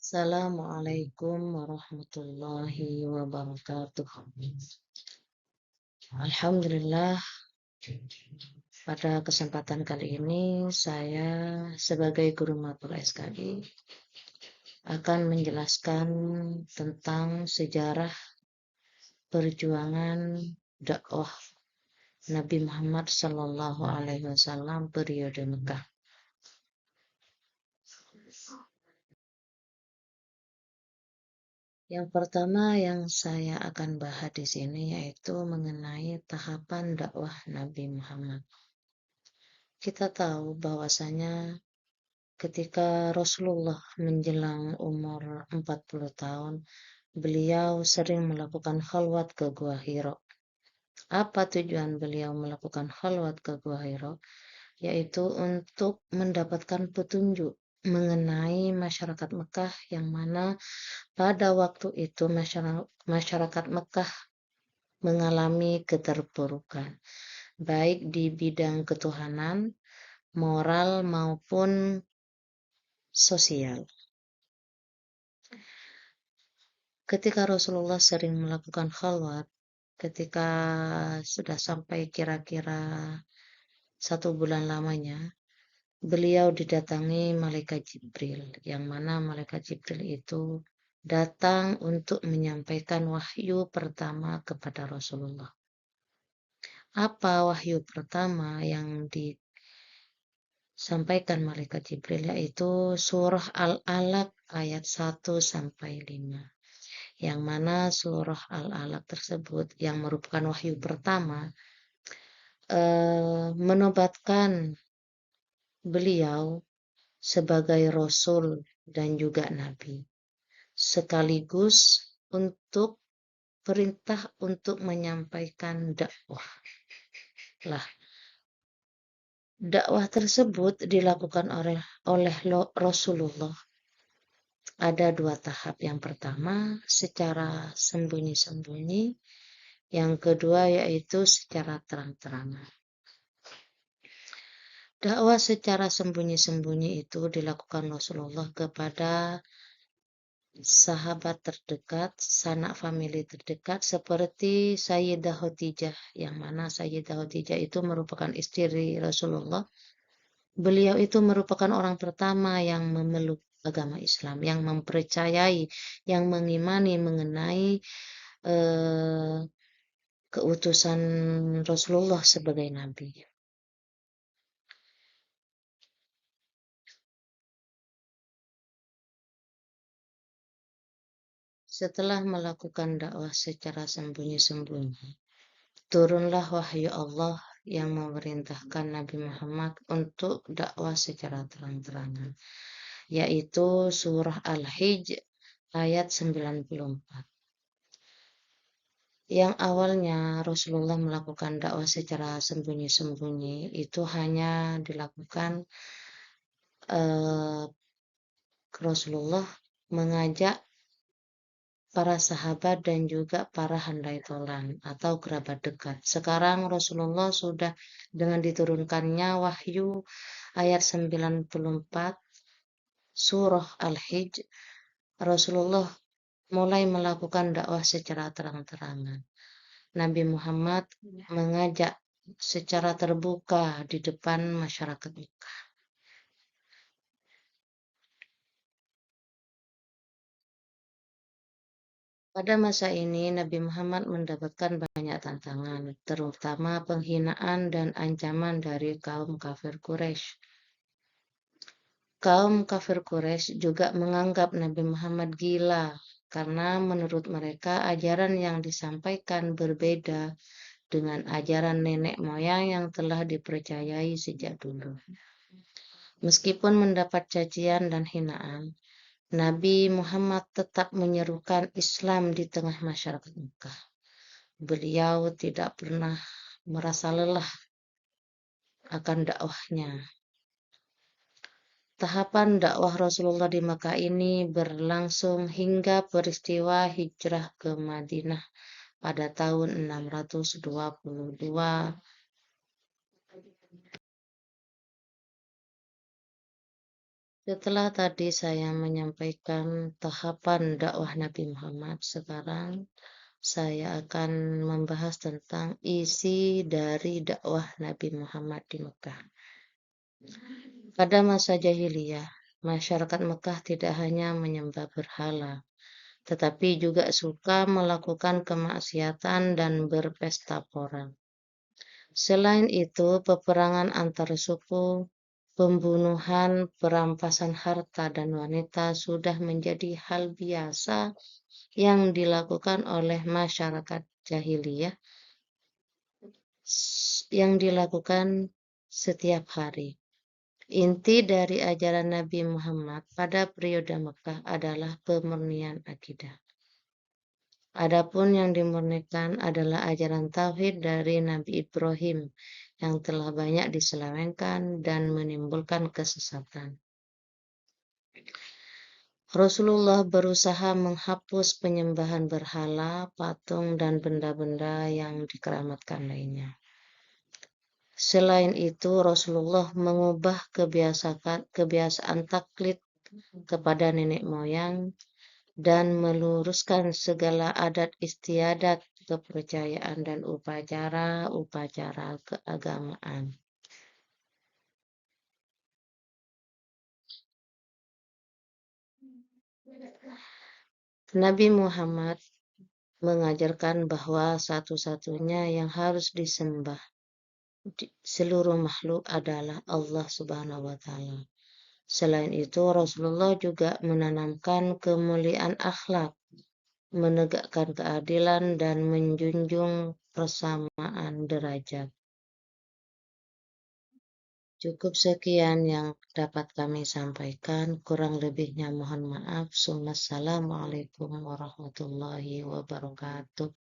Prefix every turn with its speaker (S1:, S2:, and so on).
S1: Assalamualaikum warahmatullahi wabarakatuh. Alhamdulillah, pada kesempatan kali ini saya sebagai guru matkul SKI akan menjelaskan tentang sejarah perjuangan dakwah Nabi Muhammad Sallallahu Alaihi Wasallam periode Mekah. Yang pertama yang saya akan bahas di sini yaitu mengenai tahapan dakwah Nabi Muhammad. Kita tahu bahwasanya ketika Rasulullah menjelang umur 40 tahun, beliau sering melakukan khalwat ke Gua Hira. Apa tujuan beliau melakukan khalwat ke Gua Hira? Yaitu untuk mendapatkan petunjuk mengenai masyarakat Mekah yang mana pada waktu itu masyarakat Mekah mengalami keterpurukan, baik di bidang ketuhanan, moral maupun sosial. Ketika Rasulullah sering melakukan khalwat, ketika sudah sampai kira-kira 1 bulan lamanya, beliau didatangi malaikat Jibril, yang mana malaikat Jibril itu datang untuk menyampaikan wahyu pertama kepada Rasulullah. Apa wahyu pertama yang disampaikan malaikat Jibril? Yaitu surah Al-Alaq ayat 1-5. Yang mana surah Al-Alaq tersebut yang merupakan wahyu pertama menobatkan beliau sebagai Rasul dan juga Nabi, sekaligus untuk perintah untuk menyampaikan dakwah. Dakwah tersebut dilakukan oleh Rasulullah. Ada 2 tahap. Yang pertama secara sembunyi-sembunyi, yang kedua yaitu secara terang-terangan. Dakwah secara sembunyi-sembunyi itu dilakukan Rasulullah kepada sahabat terdekat, sanak famili terdekat seperti Sayyidah Khadijah, yang mana Sayyidah Khadijah itu merupakan istri Rasulullah. Beliau itu merupakan orang pertama yang memeluk agama Islam, yang mempercayai, yang mengimani mengenai keutusan Rasulullah sebagai Nabi. Setelah melakukan dakwah secara sembunyi-sembunyi, turunlah wahyu Allah yang memerintahkan Nabi Muhammad untuk dakwah secara terang-terangan, yaitu surah Al-Hijj ayat 94. Yang awalnya Rasulullah melakukan dakwah secara sembunyi-sembunyi itu hanya dilakukan Rasulullah mengajak para sahabat dan juga para handai tolan atau kerabat dekat. Sekarang Rasulullah sudah dengan diturunkannya wahyu ayat 94 surah Al-Hijj, Rasulullah mulai melakukan dakwah secara terang-terangan. Nabi Muhammad mengajak secara terbuka di depan masyarakat Mekah. Pada masa ini Nabi Muhammad mendapatkan banyak tantangan, terutama penghinaan dan ancaman dari kaum kafir Quraisy. Kaum kafir Quraisy juga menganggap Nabi Muhammad gila karena menurut mereka ajaran yang disampaikan berbeda dengan ajaran nenek moyang yang telah dipercayai sejak dulu. Meskipun mendapat cacian dan hinaan, Nabi Muhammad tetap menyerukan Islam di tengah masyarakat Mekah. Beliau tidak pernah merasa lelah akan dakwahnya. Tahapan dakwah Rasulullah di Mekah ini berlangsung hingga peristiwa hijrah ke Madinah pada tahun 622 Setelah tadi saya menyampaikan tahapan dakwah Nabi Muhammad, sekarang saya akan membahas tentang isi dari dakwah Nabi Muhammad di Mekah. Pada masa jahiliyah, masyarakat Mekah tidak hanya menyembah berhala, tetapi juga suka melakukan kemaksiatan dan berpesta pora. Selain itu, peperangan antar suku, pembunuhan, perampasan harta dan wanita sudah menjadi hal biasa yang dilakukan oleh masyarakat jahiliyah yang dilakukan setiap hari. Inti dari ajaran Nabi Muhammad pada periode Mekah adalah pemurnian akidah. Adapun yang dimurnikan adalah ajaran tauhid dari Nabi Ibrahim yang telah banyak diselewengkan dan menimbulkan kesesatan. Rasulullah berusaha menghapus penyembahan berhala, patung, dan benda-benda yang dikeramatkan lainnya. Selain itu, Rasulullah mengubah kebiasaan taklid kepada nenek moyang dan meluruskan segala adat istiadat, kepercayaan, dan upacara-upacara keagamaan. Nabi Muhammad mengajarkan bahwa satu-satunya yang harus disembah seluruh makhluk adalah Allah Subhanahu wa Ta'ala. Selain itu, Rasulullah juga menanamkan kemuliaan akhlak, menegakkan keadilan, dan menjunjung persamaan derajat. Cukup sekian yang dapat kami sampaikan, kurang lebihnya mohon maaf. Assalamualaikum warahmatullahi wabarakatuh.